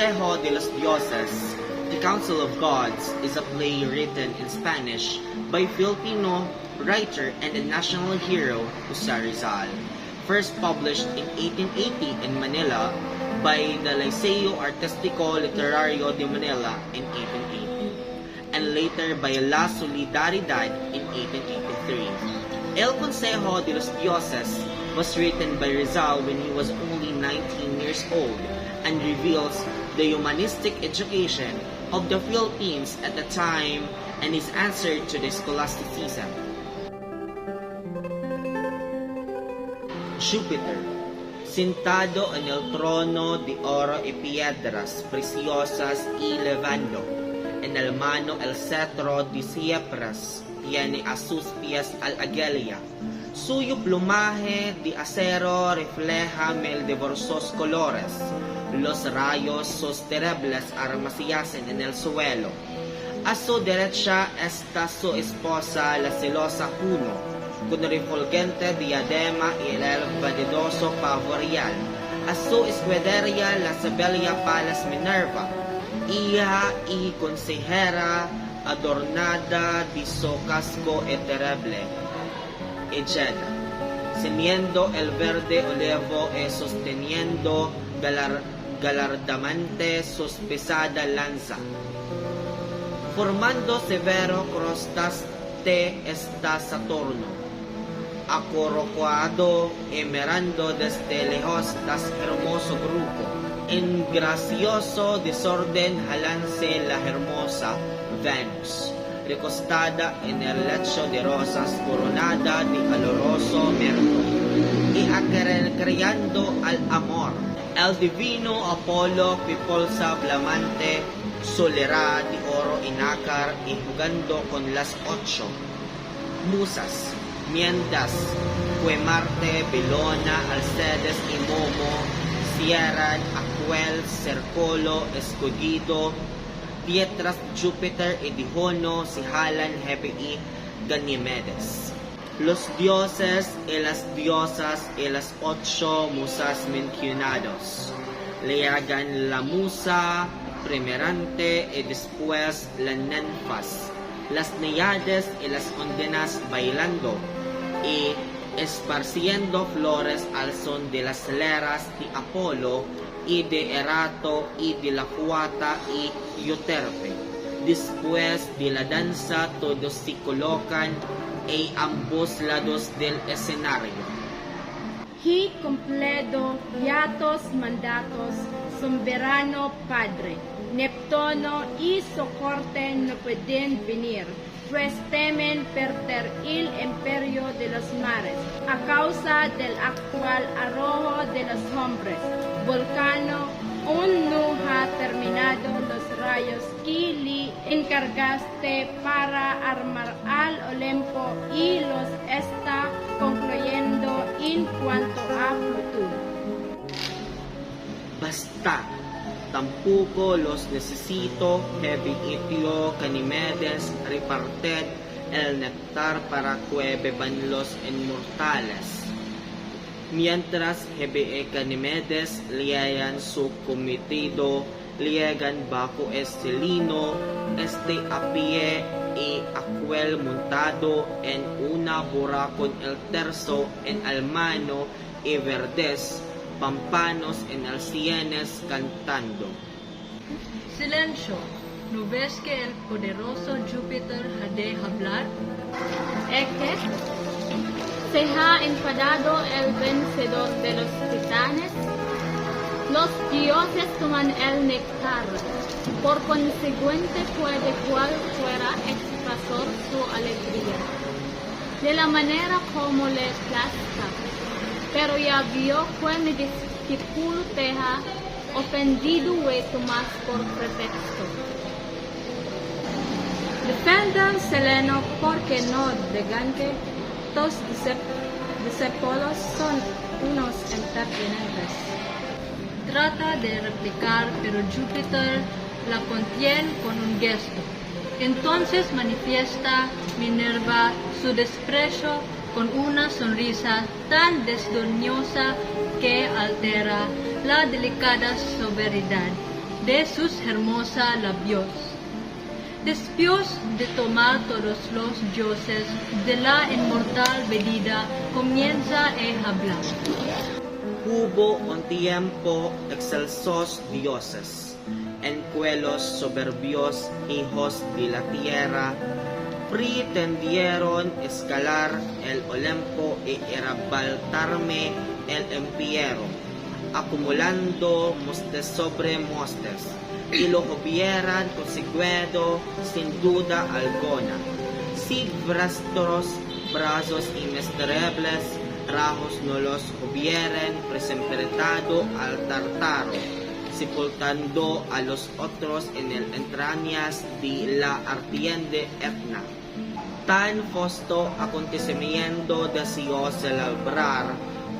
Consejo de los Dioses, The Council of Gods, is a play written in Spanish by Filipino writer and a national hero Rizal. First published in 1880 in Manila by the Liceo Artístico Literario de Manila in 1880, and later by La Solidaridad in 1883. El Consejo de los Dioses was written by Rizal when he was only 19 years old and reveals the humanistic education of the Philippines at the time and his answer to the scholasticism. Júpiter, sentado en el trono de oro y piedras preciosas y levando en el mano el cetro de siepras, tiene a sus pies al águila. Suyo plumaje de acero refleja mil diversos colores. Los rayos sus terribles armas yacen en el suelo. A su derecha está su esposa, la celosa Juno, con refulgente diadema y el vanidoso pavo real. A su escudería la sabella Palas Minerva, hija y consejera adornada de su casco terrible. Echeda, ciñendo el verde olevo y sosteniendo galardamente sus pesada lanza. Formando severo crostaste está Saturno, acurrucado y mirando desde lejos das hermoso grupo. En gracioso desorden jalance la hermosa Venus, recostada en el lecho de rosas coronada de caloroso Mercurio, y acreando al amor. El divino Apolo pipolsa flamante, solera de oro y nácar, y jugando con las 8 musas, mientras fue Marte, Belona, Alcedes y Momo, cierran Aquel, Cercolo, Escogido, Pietras, Júpiter y Dijono, si jalan Hebe y Ganimedes. Los dioses y las diosas y las 8 musas mencionados le hagan la musa primerante y después las ninfas, las naiades y las ondenas bailando y esparciendo flores al son de las leras de Apolo y de Erato y de la Fuata y Euterpe. Después de la danza todos se colocan a ambos lados del escenario. He completo hiatos mandatos, soberano padre, Neptuno y su corte no pueden venir, pues temen perder el imperio de los mares, a causa del actual arrojo de los hombres. Vulcano aún no ha terminado los rayos que le encargaste para armar al Olimpo y los está concluyendo en cuanto a Plutón. Basta, tampoco los necesito, Hebe y Tío Canimedes, reparted el néctar para que beban los inmortales. Mientras Hebe y Canimedes liayan su cometido, liegan bajo este lino, a pie y Aquel montado en una burra con el terzo en el mano y verdes pampanos en el sienes cantando. Silencio, ¿no ves que el poderoso Júpiter ha de hablar? ¿Qué? ¿Se ha enfadado el vencedor de los titanes? Los dioses toman el néctar, por consiguiente puede cualquiera expresar su alegría de la manera como le plazca, pero ya vio que mi discípulo te ha ofendido y tomas por pretexto. Defendan Seleno porque no negante, tus discípulos son unos impertinentes. Trata de replicar, pero Júpiter la contiene con un gesto. Entonces manifiesta Minerva su desprecio con una sonrisa tan desdeñosa que altera la delicada sobriedad de sus hermosa labios. Después de tomar todos los dioses de la inmortal bebida, comienza a hablar. Hubo un tiempo excelsos dioses, en cuelos soberbios hijos de la tierra pretendieron escalar el Olimpo y arrebatarme el imperio, acumulando mostes sobre mostes, y lo hubieran conseguido sin duda alguna, si vuestros brazos inextrebles rajos no los hubieran precipitado al Tártaro, sepultando a los otros en el entrañas de la ardiente Etna. Tan fasto acontecimiento deseó celebrar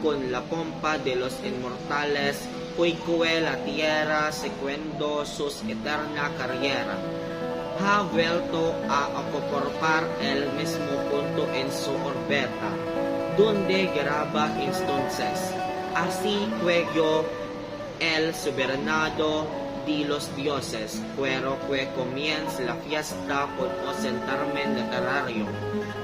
con la pompa de los inmortales, que la tierra siguiendo su eterna carrera ha vuelto a ocupar el mismo punto en su órbita, donde graba entonces. Así que yo, el soberano de los dioses, quiero que comience la fiesta con un certamen literario.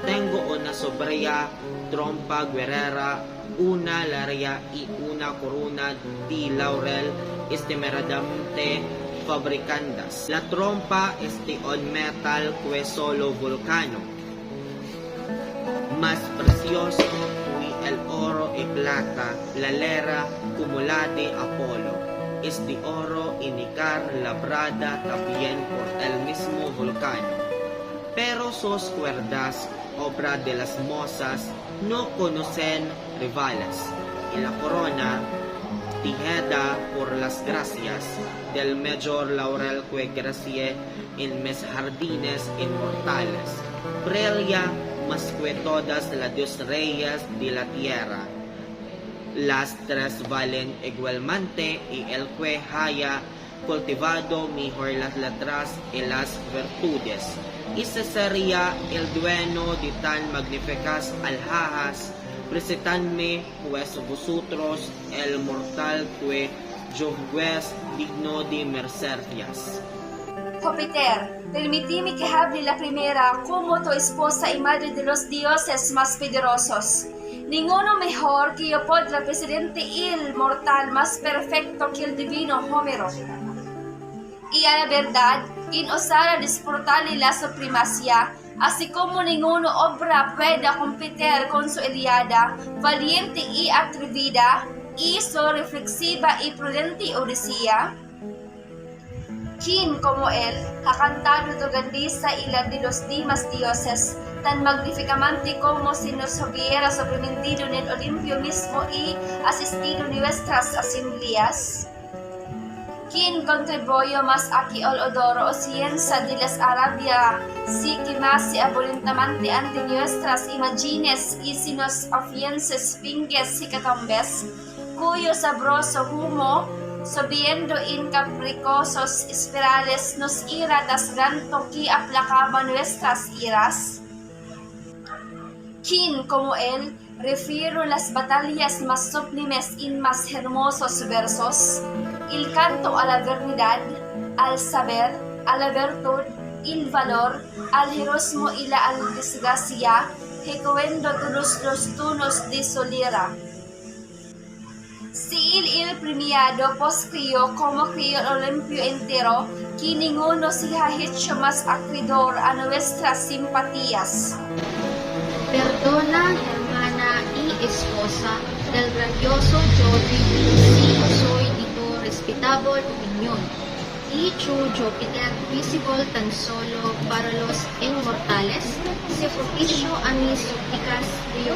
Tengo una sombría trompa guerrera, una laria y una corona de laurel estimadamente fabricandas. La trompa es de un metal que solo vulcano, más precioso que el oro y plata. La lera cúmula de Apolo es de oro y nícar labrada también por el mismo vulcano. Pero sus cuerdas, obra de las mozas, no conocen rivales, y la corona, tejida por las gracias del mayor laurel que crece en mis jardines inmortales, brilla más que todas las dos reyes de la tierra. Las tres valen igualmente, y el que haya cultivado mejor las letras y las virtudes, ese sería el dueño de tan magníficas alhajas. Presentadme pues vosotros el mortal que yo es digno de mercedes. Júpiter, permitime que hable la primera como tu esposa y madre de los dioses más poderosos. Ninguno mejor que yo podrá presidente el mortal más perfecto que el divino Homero. Y a la verdad, quien osara disputarle la supremacía, así como ninguna obra pueda competir con su Ilíada, valiente y atrevida, y su reflexiva y prudente Odisea. ¿Quién como él ha cantado tu grandeza y la de los demás dioses, tan magníficamente como si nos hubiera sorprendido en el Olimpio mismo y asistido en nuestras asambleas? ¿Quién contribuyó más a que el odor o ciencia de las Arabia sí que más se abundantamente ante nuestras imagines y si nos ofienses finges y catombes, cuyo sabroso humo, subiendo en capricosos espirales, nos iratas ganto que aplacaba nuestras iras? ¿Quién como él refiero las batallas más sublimes en más hermosos versos? El canto a la verdad, al saber, a la virtud, el valor, al heroísmo y la desgracia, ecoando todos los tonos de su lira. Si el premiado pues crió como crió el Olimpio entero, que ninguno se ha hecho más acreedor a nuestras simpatías. Perdona, hermana y esposa del grandioso Jove, si soy de tu respetable opinión. Dicho Júpiter, visible tan solo para los inmortales, se propicio a mis súplicas de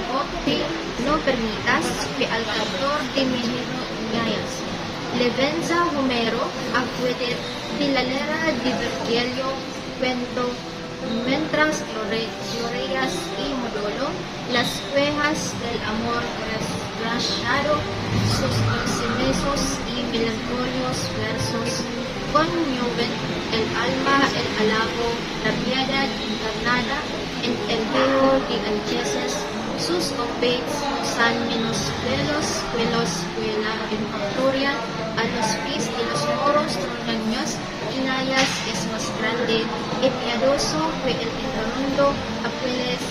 que no permitas que al cantor de mis niñas le venza Homero a poder de la lera de Virgilio cuento, mientras lloreas y modolo las cuejas del amor rasgado, sus ensemesos y melancólicos versos conmueven el alma, el alabo, la piedad encarnada en el velo de ancheses, sus obeits son menos velos que la factoria a al hospice de los moros troyanos, Eneas es más grande y piadoso que el inframundo, Aquiles,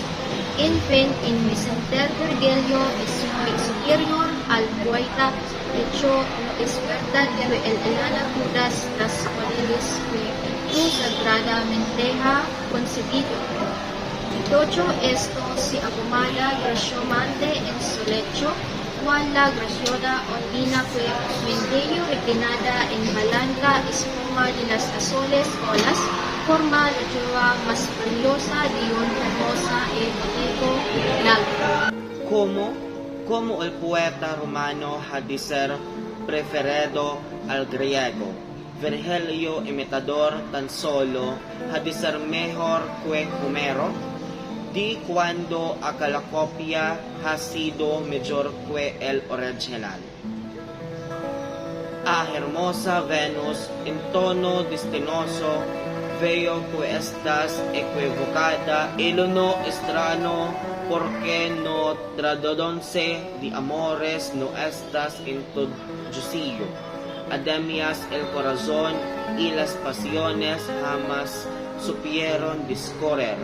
infant in Vicenter Virgilio es muy superior al poeta, hecho no es verdad que el helada Judas las cuales que tu sagradamente ha concedido. Todo esto se acumula graciosamente en su lecho, cual la graciosa ondina que mendello reclinada en blanca espuma de las azules olas, forma la lluvia más brillosa de un hermosa y bonito lago. Como el poeta romano ha de ser preferido al griego, Virgilio imitador tan solo ha de ser mejor que Homero, di cuando la copia ha sido mejor que el original. A hermosa Venus, en tono destinoso, veo que estás equivocada y lo no extraño, porque no tratándose de amores no estás en tu juicio. Además, el corazón y las pasiones jamás supieron discorrer.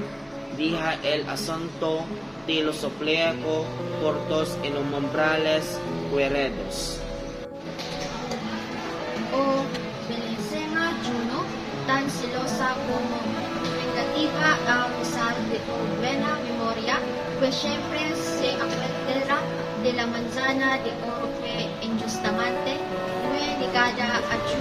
Deja el asunto de los soplejos cortos en umbrales cueredos. Oh, Belecena Juno, tan celosa como vengativa a pesar de tu buena memoria, pues siempre se acuerda de la manzana de oro que injustamente fue negada a tu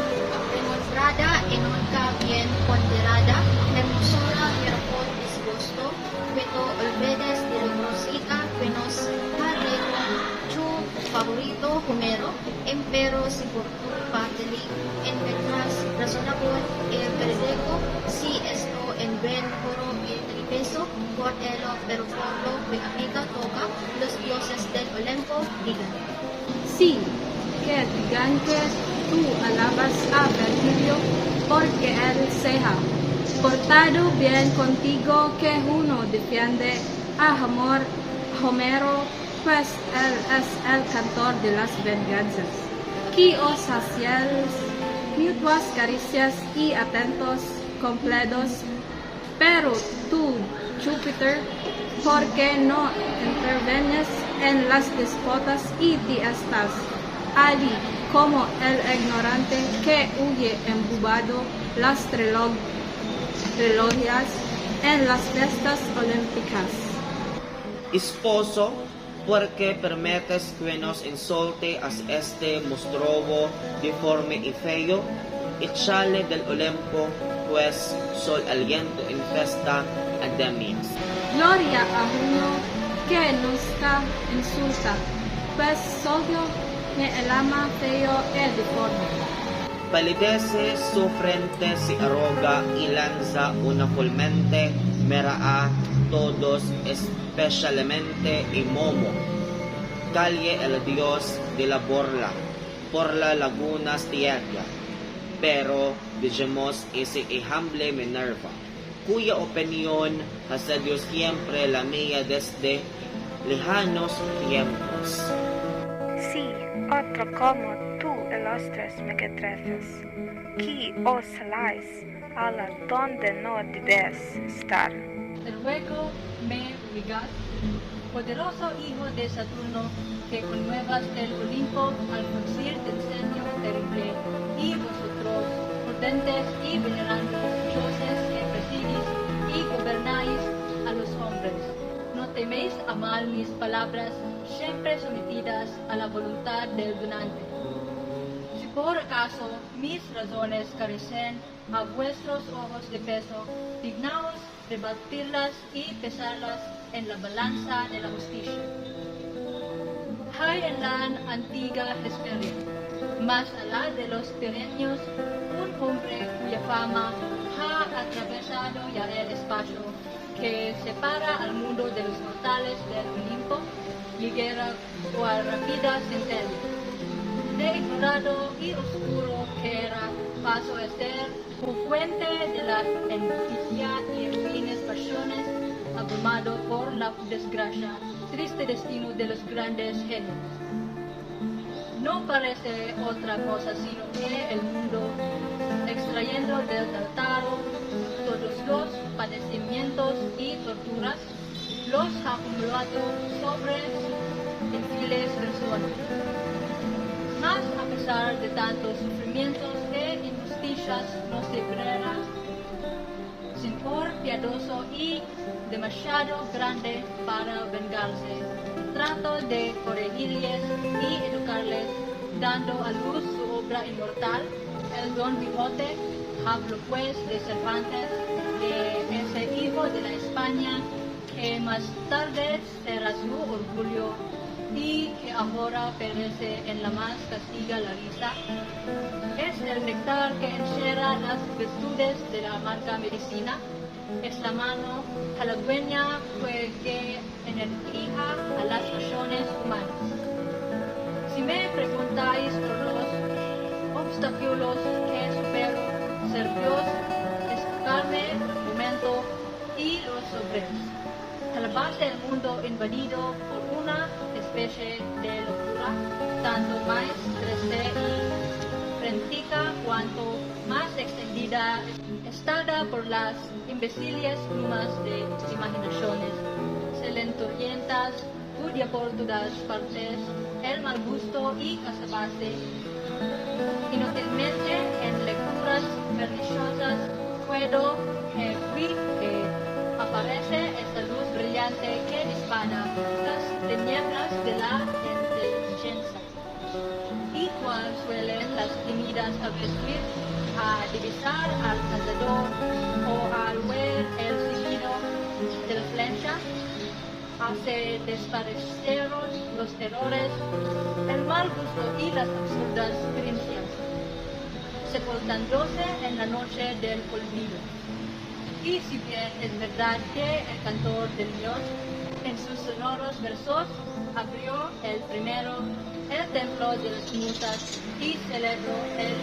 demostrada y nunca bien ponderada, hermosura pero por disgusto, que tú olvides de la música que nos ha leído tu favorito Homero, empero si por tu parte encuentras razonable y verídico, si esto en buen coro y tripeso, por ello pero por lo que amiga toca, los dioses del Olimpo digan. Sí, que digan que tú alabas a Virgilio porque él se ha portado bien contigo, que uno defiende a Homero, pues él es el cantor de las venganzas, que os hacíais mutuas caricias y atentos completos, pero tú, Júpiter, ¿por qué no intervenes en las disputas y te estás allí como el ignorante que huye embobado las trilogías en las fiestas olímpicas? Esposo, ¿por qué permites que nos insulte a este monstruo deforme y feo? Échale del Olimpo, pues sol aliento en festa ademias. Gloria a uno que nunca insulta, pues solo me el ama feo y deforme. Palidece su frente, se arroga y lanza una fulmente mira a todos, especialmente y Momo. Calle el dios de la borla, por la laguna tierra, pero dijimos ese ejemplo Minerva, cuya opinión ha sido siempre la mía desde lejanos tiempos. Sí, otro como tú ilustres mequetrefes, que os saláis a la donde no debes estar. Te ruego, me Rizal, poderoso hijo de Saturno, que conmuevas el Olimpo al fruncir del ceño terrible, y vosotros, prudentes y venerantes dioses que presidís y gobernáis a los hombres, no teméis a mal mis palabras, siempre sometidas a la voluntad del donante. Si por acaso mis razones carecen a vuestros ojos de peso, dignaos rebatirlas y pesarlas en la balanza de la justicia. Hay en la antigua Hesperia, más allá de los perennios, un hombre cuya fama ha atravesado ya el espacio que separa al mundo de los mortales del Olimpo, ligera cual rápida centella. De ignorado y oscuro que era paso Esther, o fuente de la envidia y ruines pasiones, abrumado por la desgracia, triste destino de los grandes genios. no parece otra cosa sino que el mundo, extrayendo del tártaro todos los padecimientos y torturas, los ha acumulado sobre sus infieles personas. Mas a pesar de tantos sufrimientos e injusticias, no se librará sin por piadoso y demasiado grande para vengarse. Trato de corregirles y educarles, dando a luz su obra inmortal, el Don Quijote. Hablo pues de Cervantes, de ese hijo de la España que más tarde será su orgullo y que ahora perece en la más castiga la risa. Es el néctar que encierra las virtudes de la amarga medicina. Es la mano halagüeña que energiza a las pasiones humanas. Si me preguntáis por los obstáculos que supero, ser Dios, explicarme el momento y los obreros. Al base del mundo invadido por una especie de locura, tanto más crece y practica cuanto más extendida estada por las imbéciles plumas de imaginaciones, se le entorrientas, cuya por todas partes el mal gusto y casabase, inútilmente en lecturas perniciosas puedo que aparece esta luz brillante que dispara las tinieblas de la inteligencia, y cual suelen las tímidas aventuras a divisar al cazador o al ver el signo de la flecha, hace desaparecer los errores, el mal gusto y las absurdas creencias, sepultándose en la noche del olvido. Y si bien es verdad que el cantor de Dios en sus sonoros versos abrió el primero el templo de las musas y celebró el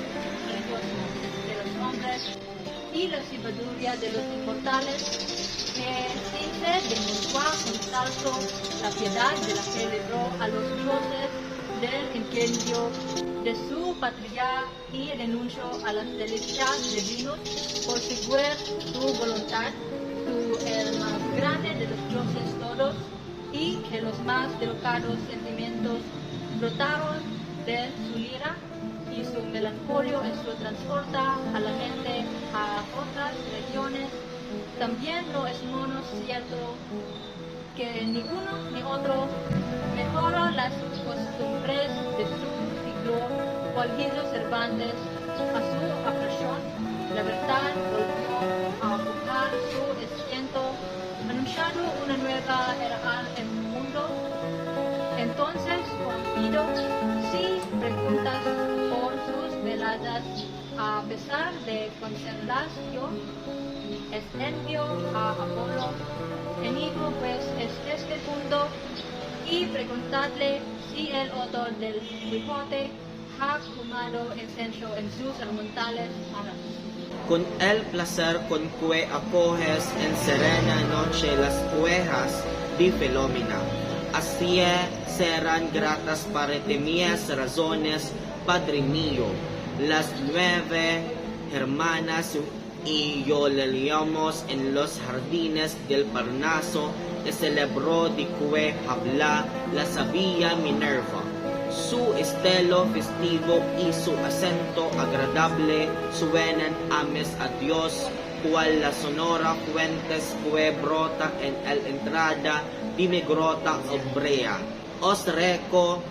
religioso de los hombres y la sabiduría de los inmortales, que sin se demostró con salto la piedad de la que libró a los dioses del incendio de su patria y renunció a las delicias divinos por seguir su voluntad, tú el más grande de los dioses todos, y que los más delicados sentimientos brotaron de su lira y su melancolio eso transporta a la gente a otras regiones. También no es menos cierto que ninguno ni otro mejoró las costumbres de su siglo, cual hizo Cervantes a su aflicción. La verdad volvió a ocupar su asiento, anunciando una nueva era en el mundo. Entonces, confido, si preguntas por sus veladas, a pesar de conocerlas yo, envío a Apolo, enigo pues es este punto, y preguntadle si el autor del Quijote ha fumado incenso en sus ornamentales manos. Con el placer con que acoges en serena noche las cuejas de Filomena, así serán gratas para ti mis razones, Padre mío. Las 9 hermanas y yo le leíamos en los jardines del Parnaso, que celebró de que habla la sabia Minerva. Su estilo festivo y su acento agradable suenan ames a Dios, cual la sonora fuentes que brota en la entrada de mi grota obrea. Os reco,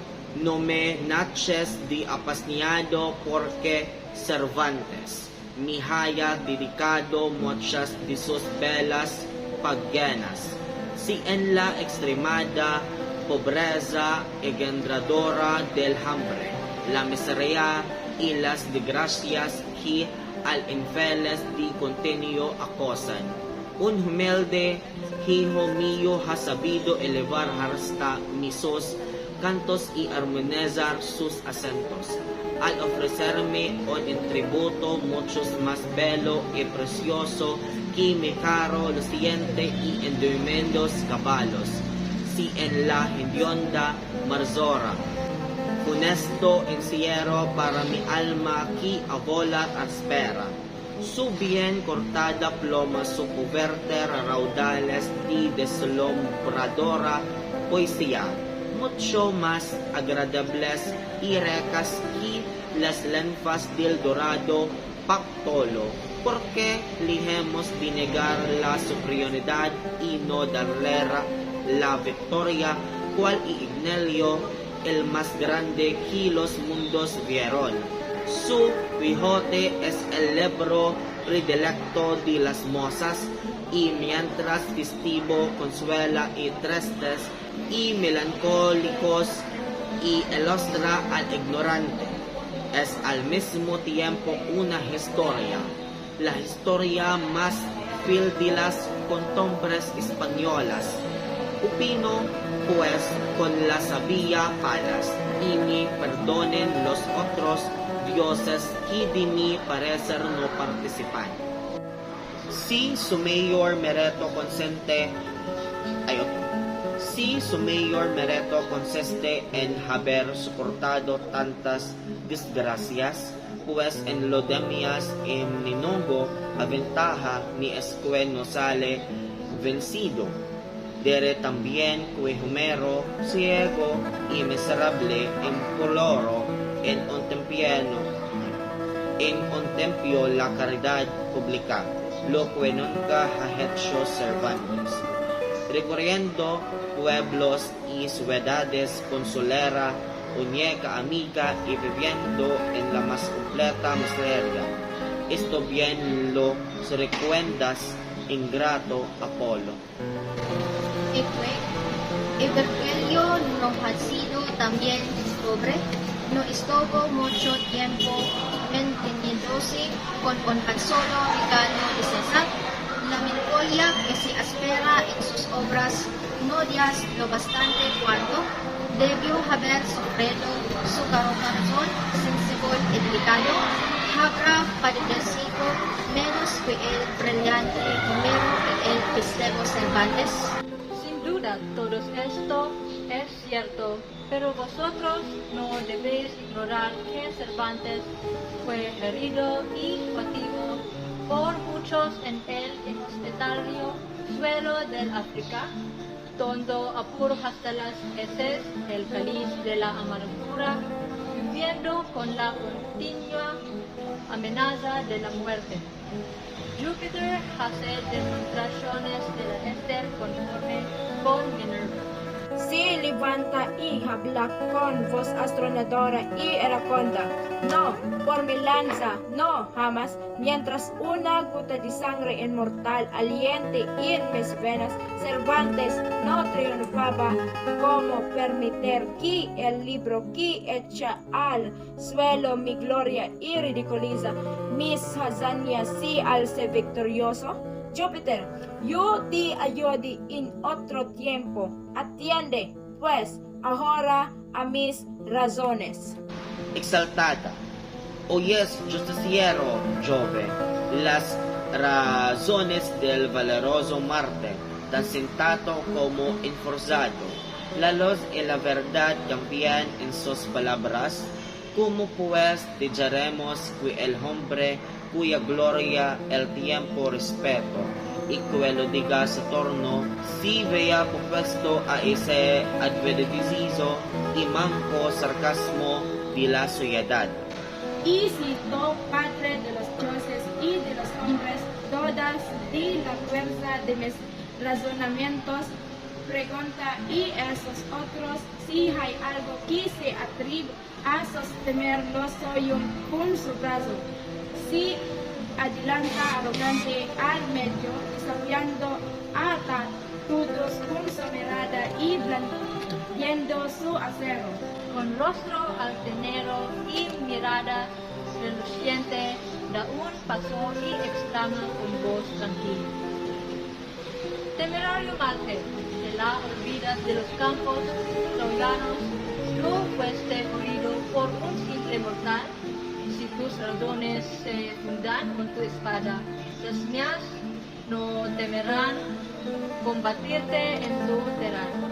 no me naches de apasionado porque Cervantes me haya dedicado muchas de sus belas páginas. Si en la extremada pobreza engendradora del hambre, la miseria y las desgracias que al infeliz de continuo acosan, un humilde hijo mío ha sabido elevar hasta sus cantos y armonizar sus acentos, al ofrecerme un tributo mucho más bello y precioso que mi caro luciente y endurecidos caballos. Si en la hedionda marzora funesto encierro para mi alma que abola aspera. Su bien cortada ploma su cuberte raudales y deslumbradora poesía, mucho más agradables y recas que las lenfas del dorado pactolo, porque lijemos de negar la superioridad y no darle la victoria, cual Ignelio, el más grande que los mundos vieron. Su Quijote es el libro predilecto de las mozas, y mientras festivo consuela y tristes y melancólicos y ilustra al ignorante, es al mismo tiempo una historia, la historia más fiel de las costumbres españolas. Opino, pues, con la sabia Palas, y me perdonen los otros dioses que de mi parecer no participan. Si su mayor mérito consiste en haber soportado tantas desgracias, pues en lo demás en ninguna aventaja ni esque no sale vencido. Diré también que Homero, ciego y miserable, imploró en un tempio la caridad pública, lo que nunca ha hecho Cervantes. Recorriendo pueblos y ciudades con solera, muñeca amiga y viviendo en la más completa miseria. Esto bien lo recuerdas, ingrato Apolo. Virgilio no ha sido también pobre, no estuvo mucho tiempo manteniéndose con un tan solo regalo de César. La melancolía que se espera en sus obras no días lo bastante cuando debió haber sufrido su corazón sensible y delicado, habrá padecido menos que el brillante Homero y el festivo Cervantes. Sin duda, todo esto es cierto, pero vosotros no debéis ignorar que Cervantes fue herido y batido por muchos en el inhospitalario suelo del África, donde apuró hasta las heces el cáliz de la amargura, viviendo con la continua amenaza de la muerte. Júpiter hace demostraciones de la Esther conforme con Minerva. Se levanta y habla con voz astronadora y eraconda. No, por mi lanza, no, jamás. Mientras una gota de sangre inmortal aliente en mis venas, Cervantes no triunfaba. ¿Cómo permitir que el libro que echa al suelo mi gloria y ridiculiza mis hazañas se alce victorioso? Júpiter, yo te ayude en otro tiempo. Atiende, pues, ahora a mis razones. Exaltada, oyes, justiciero Jove, las razones del valeroso Marte, tan sentado como enforzado. La luz y la verdad cambian en sus palabras. ¿Cómo pues dejaremos que el hombre cuya gloria el tiempo respeto y que lo diga Saturno si vea propuesto a ese adverticio y manco sarcasmo de la sociedad? Y si tú, Padre de los dioses y de los hombres, todas de la fuerza de mis razonamientos, pregunta y esos otros si hay algo que se atribuye a sostenerlo soy con su brazo. Si adelanta arrogante al medio, desafiando a todos con su mirada y blandiendo su acero. Con rostro altanero y mirada reluciente, da un paso y exclama con voz tranquila. Temerario Marte, de la olvidas de los campos troyanos, no fuiste oído por un simple mortal. Si tus razones se fundan con tu espada, las mías no temerán combatirte en tu terreno.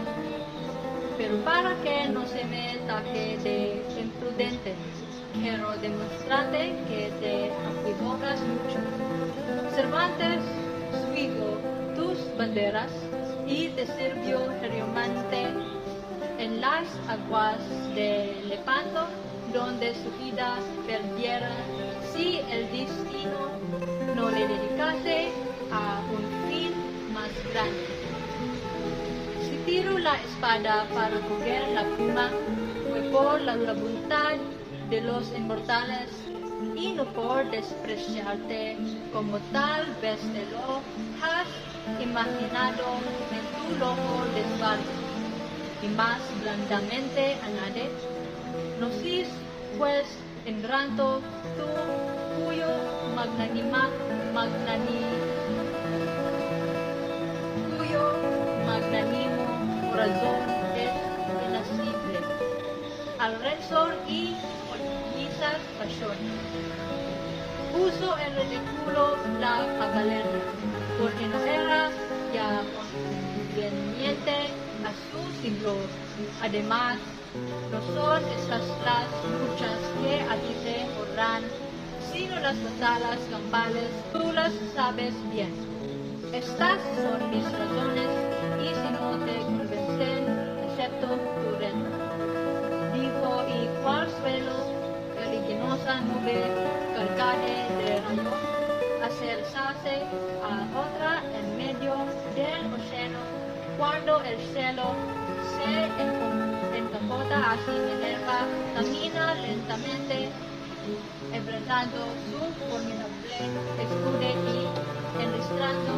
Pero para que no se me tache de imprudente, quiero demostrarte que te acuidoras mucho. Cervantes subió tus banderas y te sirvió seriamente en las aguas de Lepanto, donde su vida perdiera si el destino no le dedicase a un fin más grande. Si tiro la espada para coger la pluma, fue por la voluntad de los inmortales y no por despreciarte como tal vez te lo has imaginado en tu loco desbarco. Y más blandamente añade, no sis pues en ranto tú cuyo magnánimo corazón es inasible al rencor y olvidizas pasiones. Puso en ridículo la caballería, porque no era ya conveniente a su siglo. Además, no son estas las luchas que a ti te corran, sino las batallas campales, tú las sabes bien. Estas son mis razones, y si no te convencen, acepto tu reto. Dijo, y cual suelo, religiosa nube, cargada de rayos, acercarse a otra en medio del océano, cuando el cielo se encapota así Minerva, camina lentamente, enfrentando su formidable escudo y enregistrando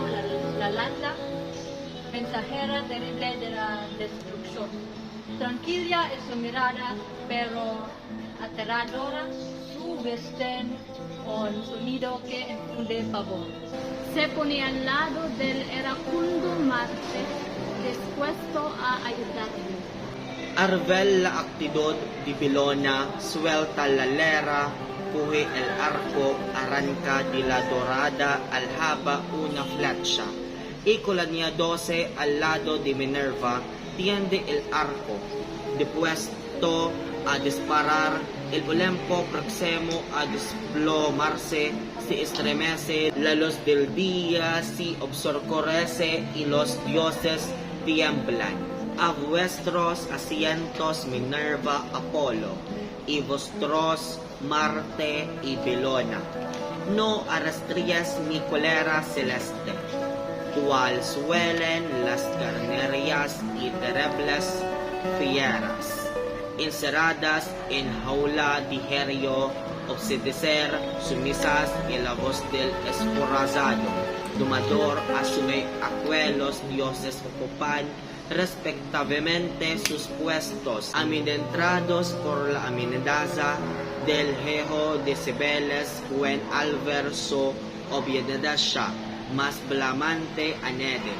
la lanza, mensajera terrible de la destrucción. Tranquila es su mirada, pero aterradora su vestén con sonido que infunde pavor. Se pone al lado del iracundo Marte, dispuesto a ayudarle. Arvel la actitud de Bilona, suelta la lera, coge el arco, arranca de la dorada aljaba una flecha, y con la niña 12 al lado de Minerva, tiende el arco, dispuesto a disparar. El Olimpo próximo a desplomarse, se estremece, la luz del día se obscurece y los dioses tiemblan. A vuestros asientos Minerva, Apolo, y vosotros Marte y Belona. No arrastrías mi cólera celeste, cual suelen las carnerías y terribles fieras, encerradas en jaula de hierro, obedecer sumisas en la voz del esforzado domador asume a que los dioses ocupan respectivamente sus puestos, amedrentados por la amenaza del hijo de Cibeles, buen al verso obedecía, más blamante añade.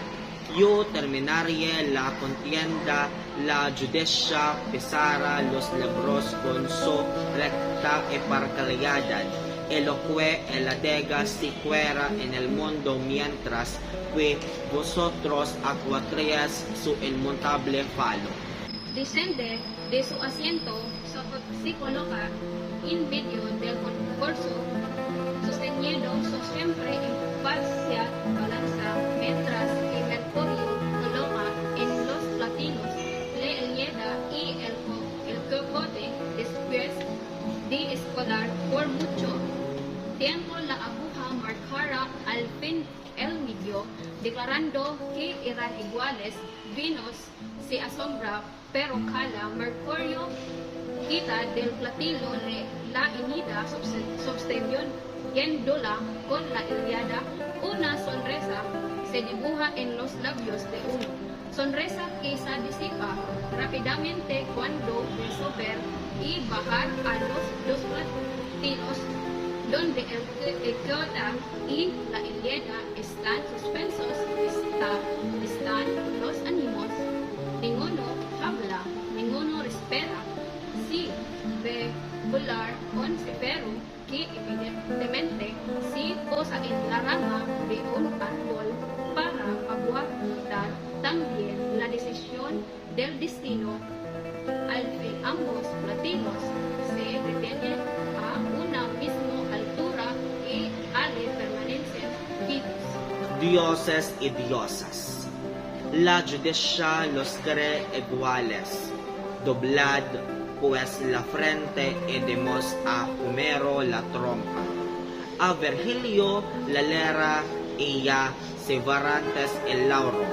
Yo terminaría la contienda, la justicia pesara los libros con su recta y parcialidad, y lo que el adega se fuera en el mundo mientras que vosotros actuaríais su inmutable falo. Descende de su asiento, se coloca en medio del concurso, sosteniendo siempre imparcial balanza, mientras que Mercurio coloca en los platinos la Ilíada y el Quijote. Después de escolar por mucho tiempo la aguja marcara al fin el medio, declarando que eran iguales. Venus se asombra, pero cala. Mercurio quita del platino la Ilíada, sosteniéndola con la Ilíada. Una sonrisa se dibuja en los labios de uno, sonrisa que se disipa rápidamente cuando ve subir y bajar a los dos platinos, donde el Quijote y la Ilíada están suspensos. Están los ánimos, ninguno habla, ninguno respira. Si ve volar un cifero que evidentemente se posa en la rama de un árbol para aguardar también la decisión del destino, al fin ambos platillos se detienen a una misma altura y allí permanecen fijos. Dioses y diosas. La justicia los cree iguales. Doblad pues la frente y demos a Homero la trompa. A Virgilio la lera y a Cervantes el lauro,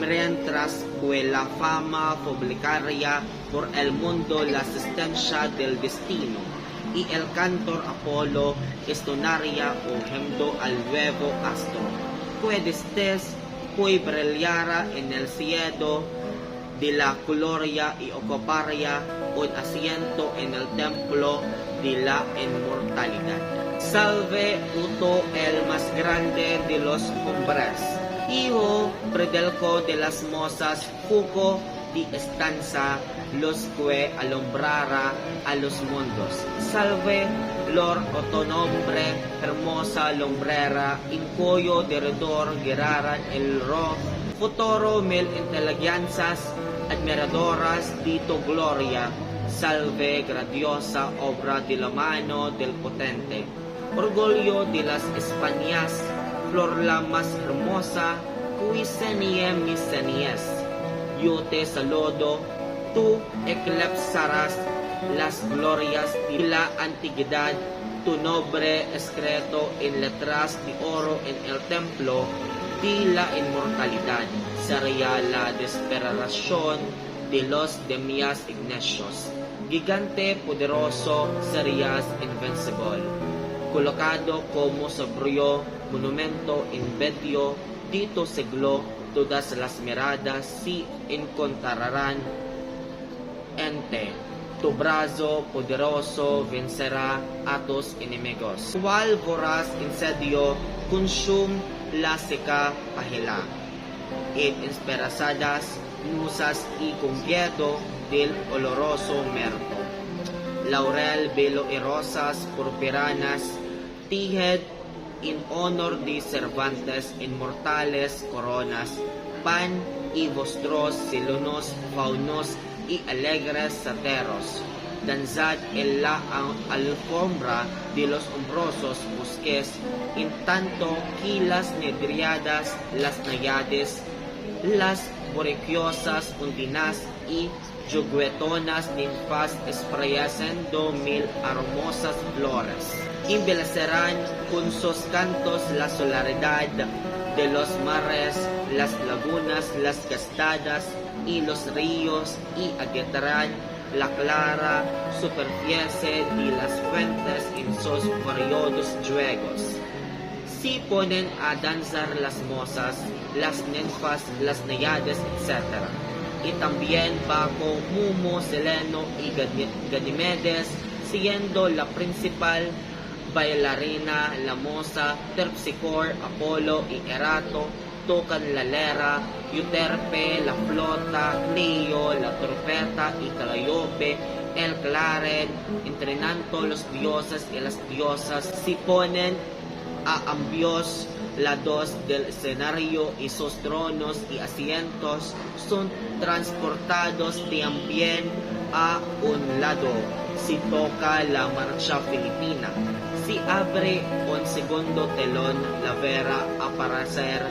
mientras que la fama publicaria por el mundo la asistencia del destino, y el cantor Apolo estonaria ojendo al nuevo astro, que brillara en el cielo de la gloria y ocuparía un asiento en el templo de la inmortalidad. Salve Uto, el más grande de los hombres, hijo predilecto de las mozas, Fuco de estanza, los que alumbrara a los mundos. Salve Lord Otonombre, hermosa lumbrera, en cuyo derredor giraran el ro, futuro mil inteligencias, admiradoras de tu gloria. Salve grandiosa obra de la mano del potente, orgullo de las Españas, flor la más hermosa, cuisenie mis senies. Yo te saludo, tú eclipsarás las glorias de la antigüedad, tu nombre escrito en letras de oro en el templo de la inmortalidad, sería la desesperación de los demás Ignatios. Gigante poderoso, serías invencible, colocado como sobrio monumento en medio de tu siglo, todas las miradas se encontrarán en ti. Tu brazo poderoso vencerá a tus enemigos. Cual voraz incendio consume la seca pahila, y esperazadas musas y conviedo del oloroso merto. Laurel, velo y rosas purpuranas, tijed en honor de Cervantes, inmortales coronas, pan y vostros celonos, faunos y alegres sateros. Danzad en la alfombra de los umbrosos bosques, en tanto que las nedriadas, las nayades, las boriquiosas undinas y juguetonas ninfas esparciendo mil hermosas flores. Embellecerán con sus cantos la solaridad de los mares, las lagunas, las cascadas y los ríos, y agitarán la clara superficie de las fuentes en sus periodos juegos. Si ponen a danzar las mozas, las ninfas, las náyades, etc. Y también bajo Mumo, Seleno y Ganimedes, siendo la principal bailarina, la moza, Terpsichore, Apolo y Erato, tocan la lera, Euterpe, la flota, Clio, la trompeta y Calliope, el claren, entrenando los dioses y las diosas, se ponen a ambos lados del escenario y sus tronos y asientos son transportados también a un lado. Se toca la marcha filipina. Se abre un segundo telón, la vera aparecer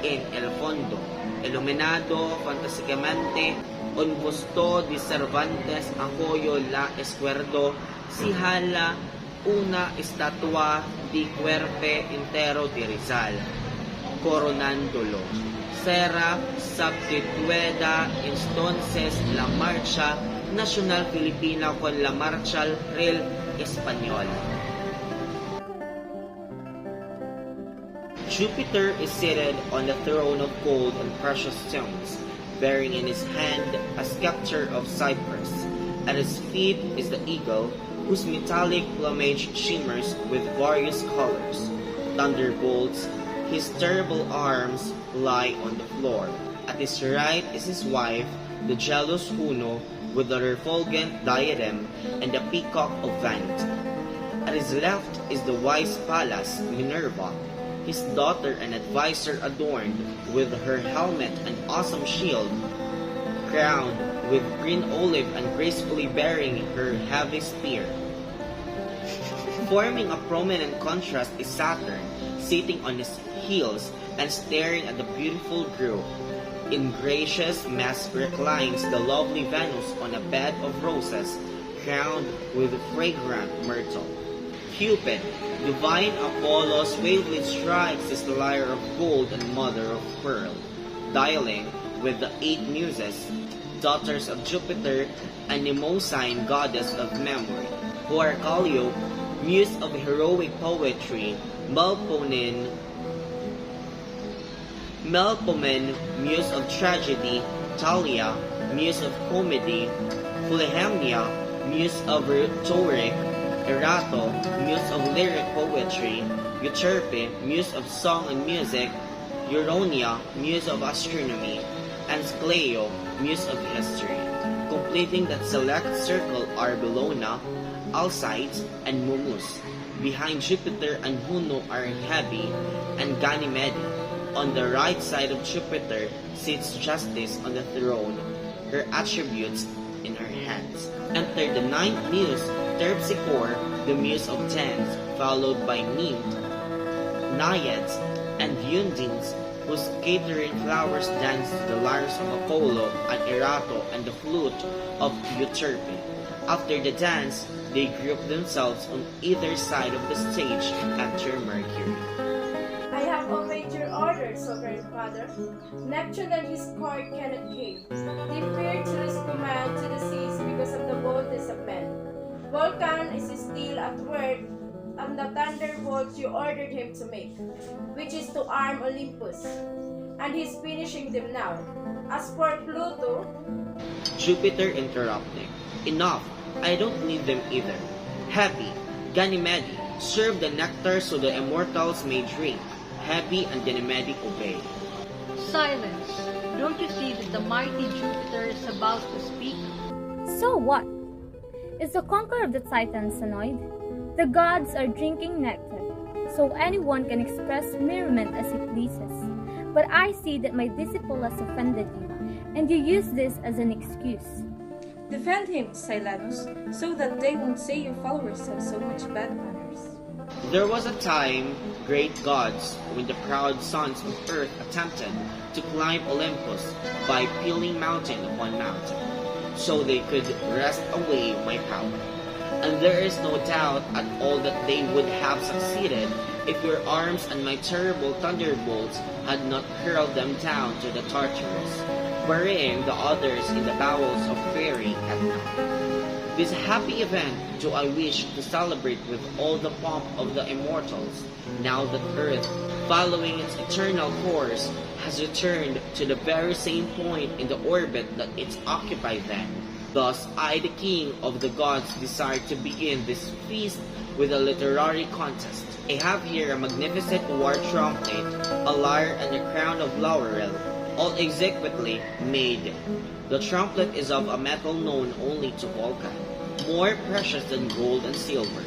en el fondo, iluminado fantásticamente, un busto de Cervantes apoyo la izquierdo, se jala una estatua de cuerpo entero de Rizal, coronándolo. Será substituida entonces la marcha nacional filipina con la marcha real española. Jupiter is seated on the throne of gold and precious stones, bearing in his hand a scepter of cypress. At his feet is the eagle, whose metallic plumage shimmers with various colors. Thunderbolts, his terrible arms lie on the floor. At his right is his wife, the jealous Juno, with the refulgent diadem and the peacock of vanity. At his left is the wise Pallas, Minerva, his daughter and advisor adorned with her helmet and awesome shield. crowned with green olive and gracefully bearing her heavy spear. Forming a prominent contrast is Saturn, sitting on his heels and staring at the beautiful group. In gracious mass reclines the lovely Venus on a bed of roses, crowned with fragrant myrtle. Cupid, divine Apollo, suavely strikes his lyre of gold and mother of pearl, dialing with the 8 muses, daughters of Jupiter, and Mnemosyne, goddess of memory, who are Calliope, muse of heroic poetry, Melpomene, muse of tragedy, Thalia, muse of comedy, Philehemnia, muse of rhetoric, Erato, muse of lyric poetry, Euterpe, muse of song and music, Euronia, muse of astronomy, and Scleo, muse of history. Completing that select circle are Bellona, Alcides, and Momus. Behind Jupiter and Juno are Hebe and Ganymede. On the right side of Jupiter sits Justice on the throne, her attributes in her hands. Enter the 9th muse, Terpsichore, the muse of dance, followed by Nymph, Naiads, and Undines, whose catering flowers dance to the lyres of Apollo and Erato and the flute of Euterpe. After the dance, they group themselves on either side of the stage and enter Mercury. I have obeyed your orders, Sovereign Father. Neptune and his court cannot keep. They fear to lose command to the seas because of the boldness of men. Vulcan is still at work on the thunderbolts you ordered him to make, which is to arm Olympus, and he's finishing them now. As for Pluto, Jupiter interrupting. Enough, I don't need them either. Hebe, Ganymede, serve the nectar so the immortals may drink. Hebe and Ganymede obey. Silence! Don't you see that the mighty Jupiter is about to speak? So what? Is the conqueror of the Titans annoyed? The gods are drinking nectar, so anyone can express merriment as he pleases. But I see that my disciple has offended you, and you use this as an excuse. Defend him, Silenus, so that they won't say your followers have so much bad manners. There was a time, great gods, when the proud sons of earth attempted to climb Olympus by peeling mountain upon mountain, so they could wrest away my power. And there is no doubt at all that they would have succeeded if your arms and my terrible thunderbolts had not hurled them down to the Tartarus, burying the others in the bowels of fairy at night. This happy event do I wish to celebrate with all the pomp of the immortals, now that Earth, following its eternal course, has returned to the very same point in the orbit that it occupied then. Thus, I, the king of the gods, desire to begin this feast with a literary contest. I have here a magnificent war trumpet, a lyre, and a crown of laurel, all exquisitely made. The trumpet is of a metal known only to Vulcan, more precious than gold and silver.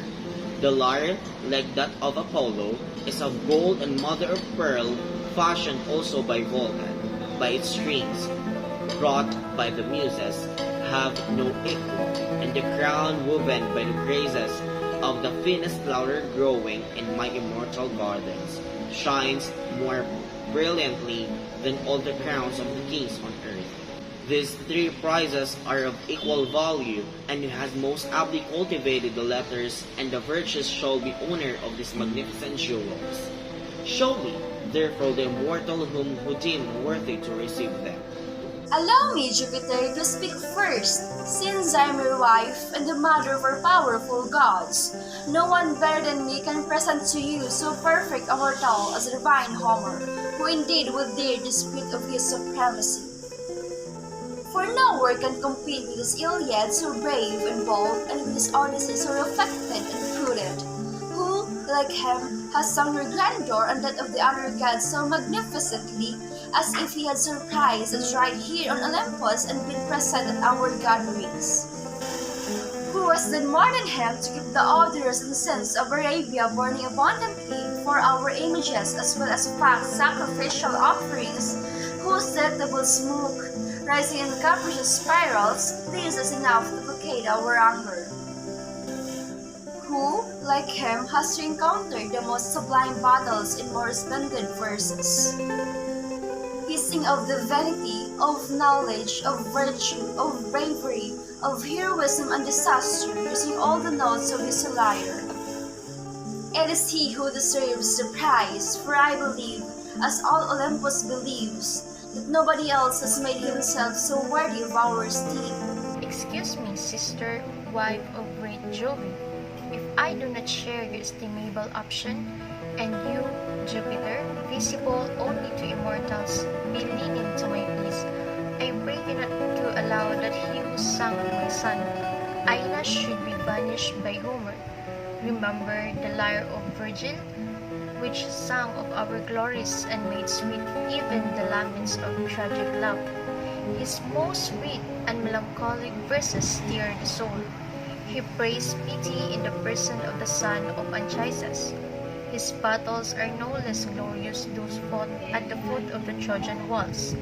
The lyre, like that of Apollo, is of gold and mother of pearl, fashioned also by Vulcan, by its strings, wrought by the muses, have no equal, and the crown woven by the graces of the finest flower growing in my immortal gardens, shines more brilliantly than all the crowns of the kings on earth. These 3 prizes are of equal value, and who has most aptly cultivated the letters and the virtues shall be owner of these magnificent jewels. Show me, therefore, the immortal whom you deem worthy to receive them. Allow me, Jupiter, to speak first, since I am your wife and the mother of our powerful gods. No one better than me can present to you so perfect a mortal as the divine Homer, who indeed would dare dispute of his supremacy. For no one can compete with his Iliad so brave and bold, and with his Odyssey so reflected and prudent, who, like him, has sung your grandeur and that of the other gods so magnificently, as if he had surprised us right here on Olympus and been present at our gatherings. Who was then more than him to keep the odorous incense of Arabia burning abundantly for our images as well as fat sacrificial offerings, whose delectable smoke Rising in capricious spirals, this is enough to placate our anger. Who, like him, has to encounter the most sublime battles in more resplendent verses? He sings of the vanity, of knowledge, of virtue, of bravery, of heroism and disaster, using all the notes of his lyre. It is he who deserves the prize, for I believe, as all Olympus believes, that nobody else has made himself so worthy of our esteem. Excuse me, sister, wife of great Jove, if I do not share your estimable option, and you, Jupiter, visible only to immortals, be lenient to my peace, I pray you not to allow that he who sang of my son, Aeneas, should be banished by Homer. Remember the lyre of Virgil, which sang of our glories and made sweet even the laments of tragic love. His most sweet and melancholic verses stir the soul. He praised pity in the person of the son of Anchises. His battles are no less glorious those fought at the foot of the Trojan walls.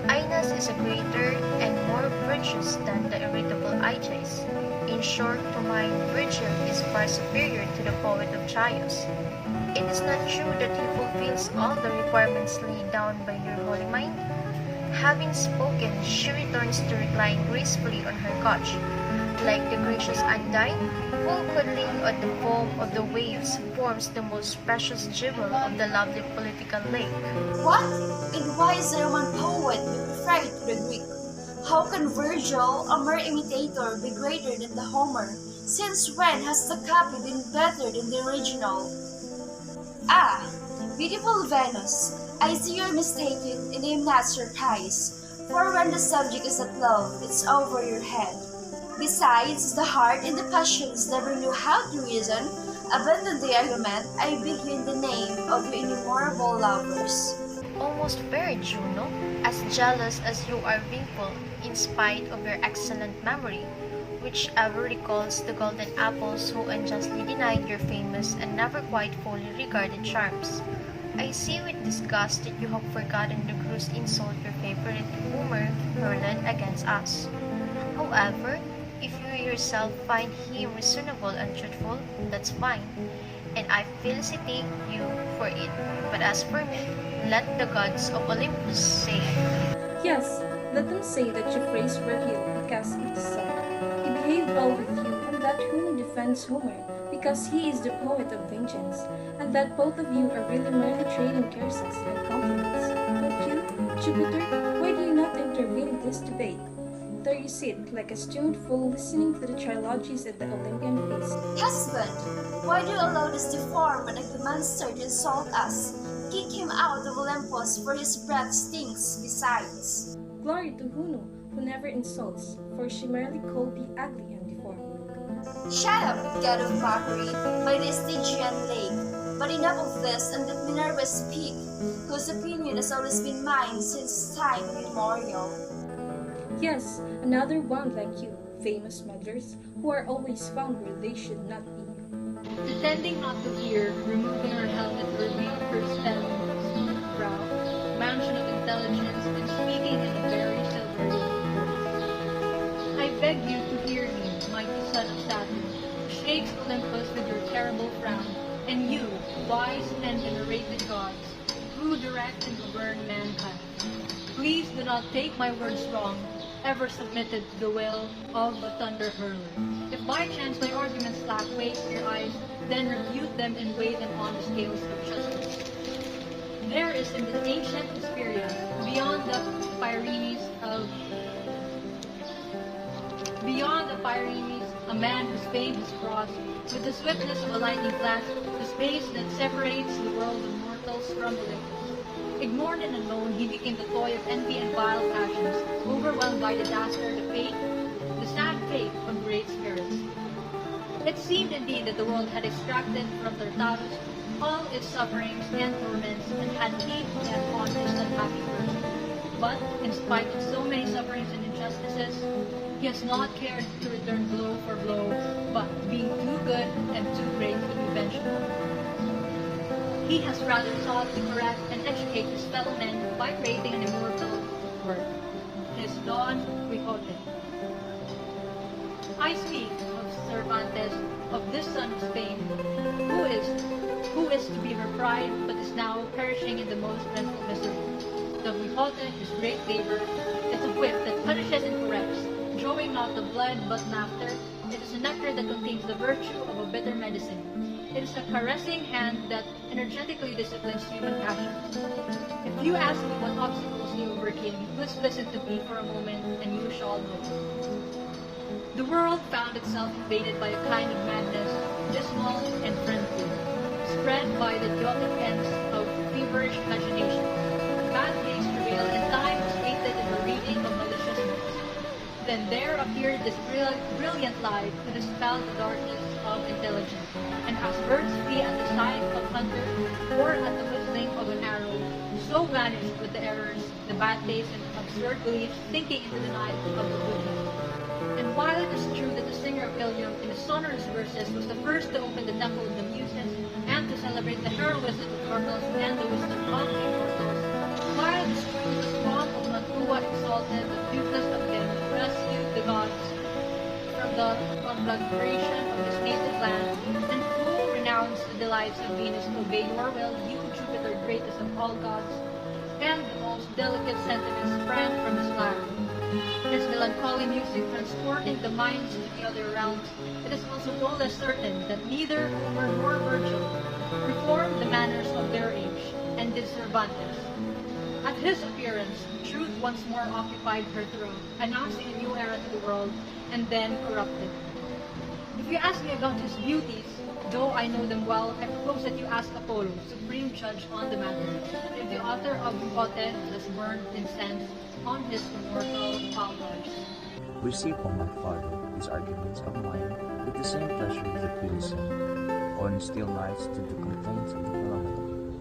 Aeneas is a greater and more virtuous than the irritable Aegeus. In short, to mine, Virgil is far superior to the poet of Chios. It is not true that he fulfills all the requirements laid down by your holy mind. Having spoken, she returns to recline gracefully on her couch. Like the gracious Undine, who cuddling on the foam of the waves forms the most precious jewel of the lovely political lake. What? And why is the Roman poet be preferred to the Greek? How can Virgil, a mere imitator, be greater than the Homer? Since when has the copy been better than the original? Ah, beautiful Venus, I see you're mistaken and I'm not surprised, for when the subject is at love, it's over your head. Besides, the heart and the passions never knew how to reason. Abandon the argument, I beg you in the name of your innumerable lovers. Almost fair, Juno, as jealous as you are wrinkled, in spite of your excellent memory, which ever recalls the golden apples who unjustly denied your famous and never quite fully regarded charms. I see with disgust that you have forgotten the gross insult your favorite Homer hurled against us. However, if you yourself find him reasonable and truthful, that's fine, and I felicitate you for it. But as for me, let the gods of Olympus say it. Yes, let them say that you praise Virgil because of the sun. He behaved well with you, and that whom defends Homer, because he is the poet of vengeance, and that both of you are really merely trading curses and compliments. But you, Jupiter, why do you not intervene in this debate? There you sit, like a stoned fool, listening to the trilogies at the Olympian feast. Husband, why do you allow this deformed and ugly monster to insult us? Kick him out of Olympus, for his breath stinks besides. Glory to Juno, who never insults, for she merely called thee ugly and deformed. Shut up, god of mockery, by the Stygian lake. But enough of this, and let Minerva speak, whose opinion has always been mine since time immemorial. Yes, another one like you, famous meddlers, who are always found where they should not be. Pretending not to hear, removing her helmet to reveal her smooth brow, mansion of intelligence, and speaking in a very silvery voice. I beg you to hear me, mighty son of Saturn, who shakes Olympus with your terrible frown, and you, wise and venerated gods, who direct and govern mankind. Please do not take my words wrong, ever submitted to the will of the thunder hurler. If by chance my arguments lack weight in your eyes, then refute them and weigh them on the scales of justice. There is in the ancient Hesperia, beyond the Pyrenees, a man whose fame is crossed with the swiftness of a lightning flash, the space that separates the world of mortals from Olympus. Ignored and unknown, he became the toy of envy and vile passions, overwhelmed by disaster, the sad fate of great spirits. It seemed indeed that the world had extracted from Tartarus all its sufferings and torments, and had heaped them on his unhappy person. But, in spite of so many sufferings and injustices, he has not cared to return blow for blow, but, being too good and too great to be vengeful, he has rather sought to correct and educate his fellow men by creating an immortal work. is Don Quixote. I speak of Cervantes, of this son of Spain, who is to be her pride, but is now perishing in the most dreadful misery. Don Quixote, his great labor, is a whip that punishes and corrects, drawing not the blood but laughter. It is a nectar that contains the virtue of a bitter medicine. It is a caressing hand that energetically disciplines human passions. If you ask me what obstacles he overcame, please listen to me for a moment and you shall know. The world found itself invaded by a kind of madness, dismal and friendly, spread by the idiotic ends of feverish imagination. Bad days prevailed and time was wasted in the reading of malicious books. Then there appeared this brilliant light to dispel the darkness of intelligence, and as birds flee at the sight of thunder or at the whistling of an arrow, so vanished with the errors, the bad taste, and absurd beliefs sinking into the night of the Buddhists. And while it is true that the singer of Ilium in his sonorous verses was the first to open the temple of the Muses and to celebrate the heroism of mortals and the wisdom of immortals, while it is true that the song of Mantua exalted the dukeness of him who rescued the gods from the conflagration of his native land, and who renounced the delights of Venus to obey your will, you, Jupiter, greatest of all gods, and the most delicate sentiments sprang from his lyre. His melancholy music transporting the minds to the other realms, it is also no less certain that neither Homer nor Virgil reformed the manners of their age, and did Cervantes. At his appearance, truth once more occupied her throne, announcing a new era to the world, and then corrupted. If you ask me about his beauties, though I know them well, I propose that you ask Apollo, supreme judge on the matter, if the author of Quixote has burned incense on his immortal altars. Receive from my father these arguments of mine with the same pleasure that we listen on still nights to the complaints of the philosopher.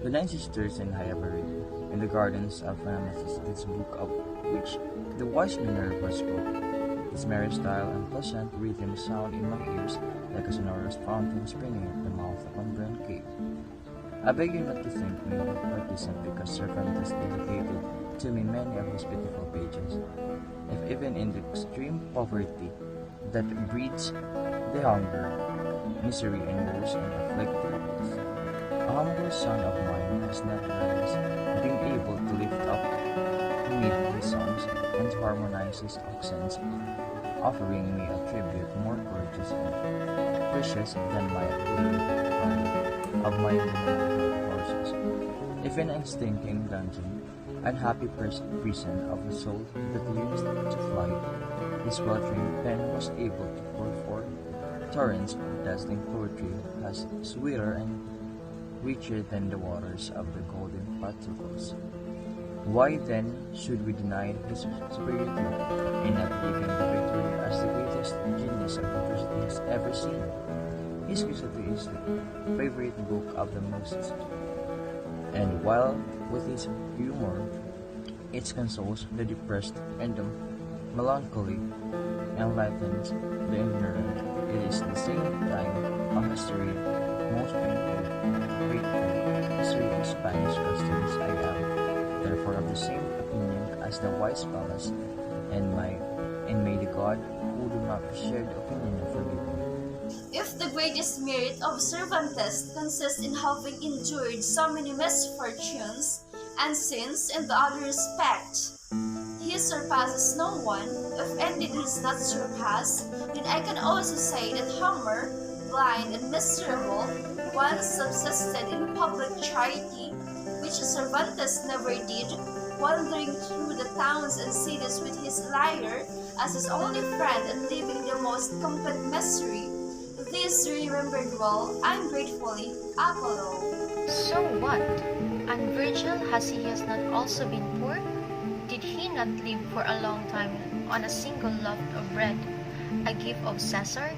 The nine sisters in Hyabari, in the gardens of Amathus, this book of which the wise Minerva spoke. Its merry style and pleasant rhythm sound in my ears like a sonorous fountain springing at the mouth of Umbrian cave. I beg you not to think me partisan because Cervantes dedicated to me many of his beautiful pages, if even in the extreme poverty that breeds the hunger, misery, and woes and afflicted youth, a humble son of mine has nevertheless been able to lift up amid his songs and to harmonize his accents, offering me a tribute more gorgeous and precious than my of my horses. If in a stinking dungeon, unhappy prison of a soul that yearns to fly, his sweltering pen was able to pour forth torrents of dazzling poetry as sweeter and richer than the waters of the golden particles. Why then should we deny his superiority in not giving the victory as the greatest genius of literature has ever seen? His Quixote is the favorite book of the most, and while with his humor it consoles the depressed and the melancholy enlightens the ignorant, it is at the same time a history most painful, grateful, history of Spanish customs I am therefore of the same opinion as the wise fellows, and may the God who do not share the opinion forgive me. If the greatest merit of Cervantes consists in having endured so many misfortunes and sins in the other respect, he surpasses no one. If indeed he is not surpassed, then I can also say that Homer, blind and miserable, once subsisted in public charity, which Cervantes never did, wandering through the towns and cities with his lyre as his only friend and living the most complete misery. This remembered well, and gratefully, Apollo. So what? And Virgil, has not also been poor? Did he not live for a long time on a single loaf of bread, a gift of Caesar?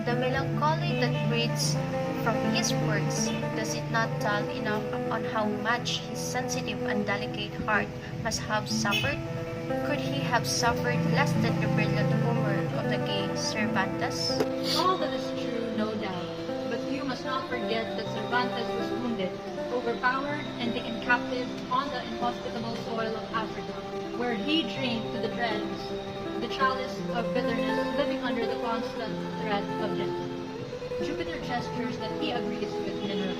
The melancholy that breathes from his works, does it not tell enough on how much his sensitive and delicate heart must have suffered? Could he have suffered less than the brilliant Homer of the gay Cervantes? All that is true, no doubt, but you must not forget that Cervantes was wounded. overpowered and taken captive on the inhospitable soil of Africa, where he drained to the dregs the chalice of bitterness, living under the constant threat of death. Jupiter gestures that he agrees with Minerva.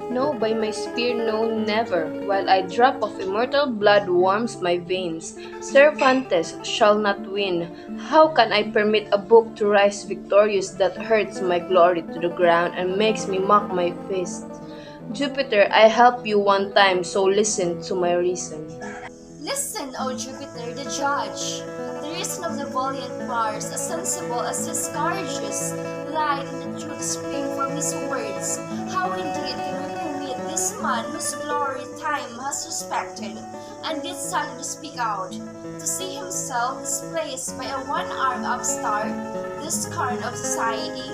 No, by my spear, no, never. While a drop of immortal blood warms my veins, Cervantes shall not win. How can I permit a book to rise victorious that hurts my glory to the ground and makes me mock my fist? Jupiter, I help you one time, so listen to my reason. Listen, O Jupiter, the judge. The reason of the valiant Mars, as sensible as his courageous, light and the truth spring from his words. How indeed can we permit this man whose glory time has respected, and did sadly to speak out, to see himself displaced by a one-armed upstart, this scorn of society?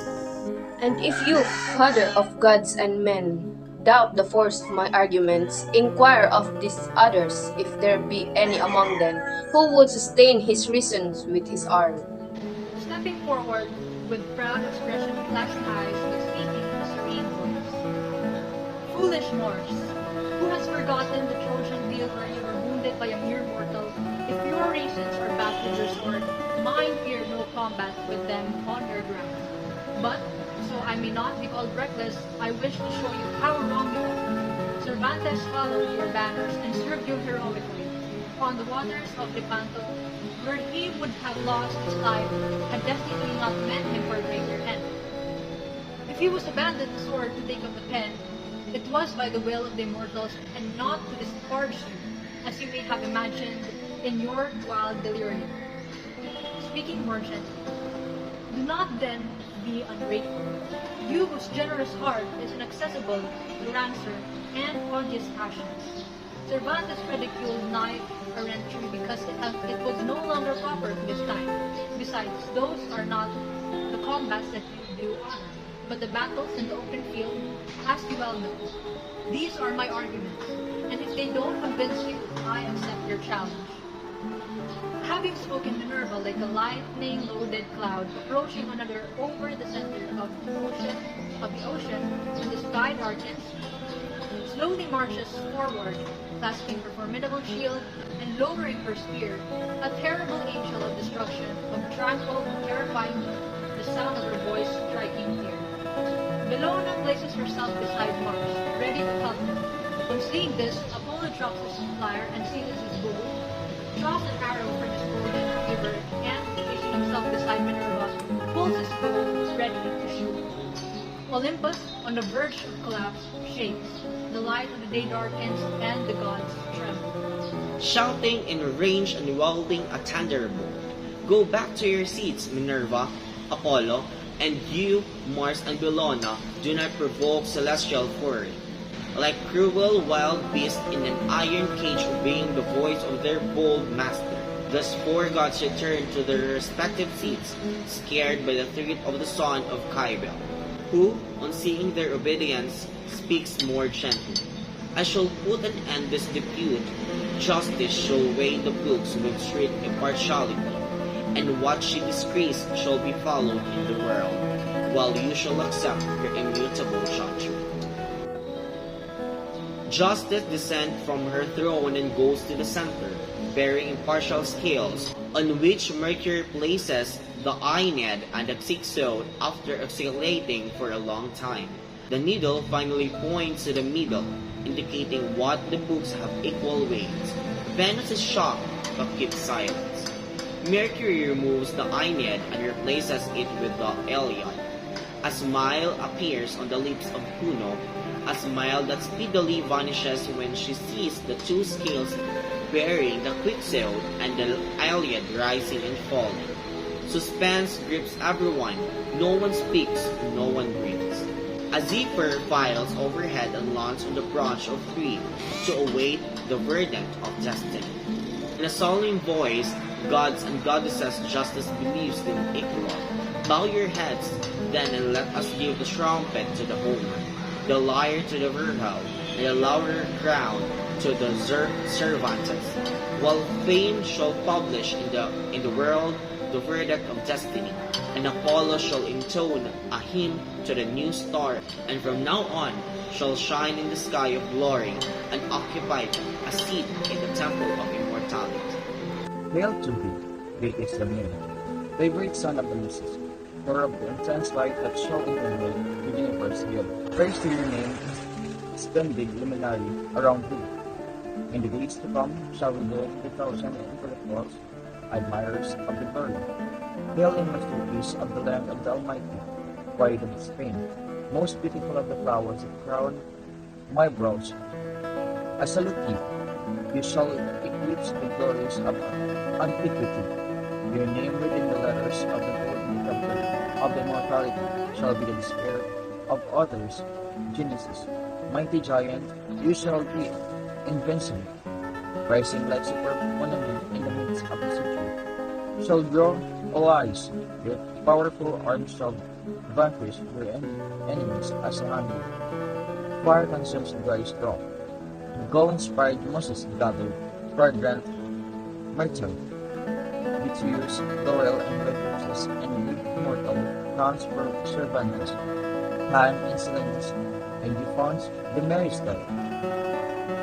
And if you, father of gods and men, doubt the force of my arguments, inquire of these others, if there be any among them, who would sustain his reasons with his arm. Stepping forward with proud expression, flashing eyes, but speaking in a serene voice. Foolish Mars, who has forgotten the Trojan field where you were wounded by a mere mortal? If your reasons are backed with your sword, mine fear no combat with them on your ground. But, so I may not be called reckless, I wish to show you how wrong you are. Cervantes followed your banners and served you heroically on the waters of Lepanto, where he would have lost his life had destiny not meant him for a greater end. If he was abandoned the sword to take up the pen, it was by the will of the immortals and not to disparage you, as you may have imagined in your wild delirium. Speaking more gently, do not then be ungrateful. You whose generous heart is inaccessible to rancour and odious passions. Cervantes ridiculed knight errantry because it was no longer proper to his time. Besides, those are not the combats that you do honor, but the battles in the open field, as you well know. These are my arguments, and if they don't convince you, I accept your challenge. Having spoken, Minerva, like a lightning-loaded cloud, approaching another over the center of the ocean, when the sky darkens, slowly marches forward, clasping her formidable shield and lowering her spear, a terrible angel of destruction, of tranquil, terrifying the sound of her voice striking fear. Bellona places herself beside Mars, ready to help him. On seeing this, Apollo drops his lyre and seizes his bow, draws an arrow from his golden quiver, and, placing himself beside Minerva, pulls his bow ready to shoot. Olympus, on the verge of collapse, shakes. The light of the day darkens, and the gods tremble. Shouting in range and wielding a thunderbolt. Go back to your seats, Minerva, Apollo, and you, Mars and Bellona, do not provoke celestial fury. Like cruel wild beasts in an iron cage obeying the voice of their bold master, thus four gods return to their respective seats, scared by the threat of the son of Cybele, who, on seeing their obedience, speaks more gently. I shall put an end this dispute. Justice shall weigh the books with strict impartiality, and what she decrees shall be followed in the world, while you shall accept her immutable judgment. Justice descends from her throne and goes to the center, bearing impartial scales, on which Mercury places the Aeneid and the Zigzag after oscillating for a long time. The needle finally points to the middle, indicating what the books have equal weight. Venus is shocked, but keeps silence. Mercury removes the Aeneid and replaces it with the Iliad. A smile appears on the lips of Juno, a smile that speedily vanishes when she sees the two scales bearing the Quicksilver and the Iliad rising and falling. Suspense grips everyone. No one speaks, no one breathes. A zephyr files overhead and lands on the branch of tree to await the verdict of destiny. In a solemn voice, gods and goddesses justice believes in equal. Bow your heads, then, and let us give the trumpet to the Homer, the lyre to the Virgil, and the laurel crown to the Cervantes. While fame shall publish in the world the verdict of destiny, and Apollo shall intone a hymn to the new star, and from now on shall shine in the sky of glory, and occupy a seat in the temple of immortality. Hail to thee, great is the name, favorite son of the Moses, for of the intense light that shone in the world, the universe hail. Praise to your name, splendid luminary around thee. In the days to come shall we go 2,000 intellectuals, admirers of the glory. Hail in masterpiece of the land of the Almighty, wide of his fame, most beautiful of the flowers that crown my brows. I salute you. You shall eclipse the glories of antiquity. Your name written in the letters of the golden temple of the immortality shall be the despair of others. Genesis, mighty giant, you shall be invincible, rising like superb monument in the midst of the city. Shall grow all eyes, your powerful arms shall vanquish your enemies as a handle. Fire consumes the dry straw. Go inspired Moses gathered, fragrant myrtle, tears, laurel and red roses, and with immortal crowns for Cervantes, Pan and Silenus, and you found the merry star.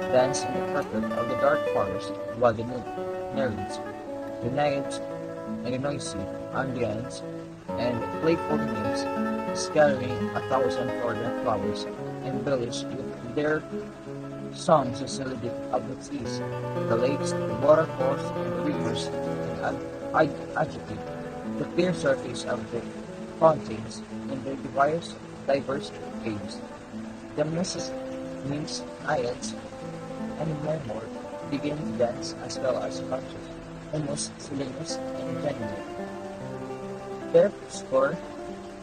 Dance in the carpet of the dark forest while the moon narrates, the naiads and the noisy Andeans and playful nymphs, scattering 1,000 fragrant flowers, embellished with their songs the solidity of the seas, the lakes, the waterfalls, and the rivers, and agitate the clear surface of the fountains in their diverse caves. The Mrs. Nymphs, naiads, and more begin to dance as well as conscious, almost Silenus and Ganymede. Their score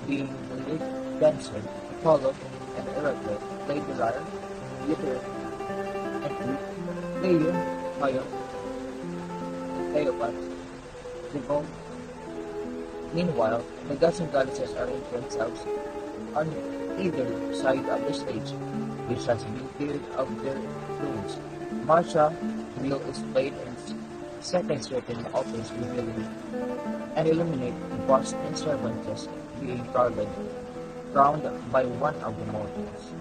being the lead dancer, Apollo and Heracles played the lyre, Jupiter and flute, Leo, Fire, Cleopat, the bow. Meanwhile, the gods and goddesses arrange themselves on either side of the stage, which has been cleared of their thrones. Marcia wheel is played and seconds written opens revealing and illuminate the bust and Cervantes being crowned by one of the mortals.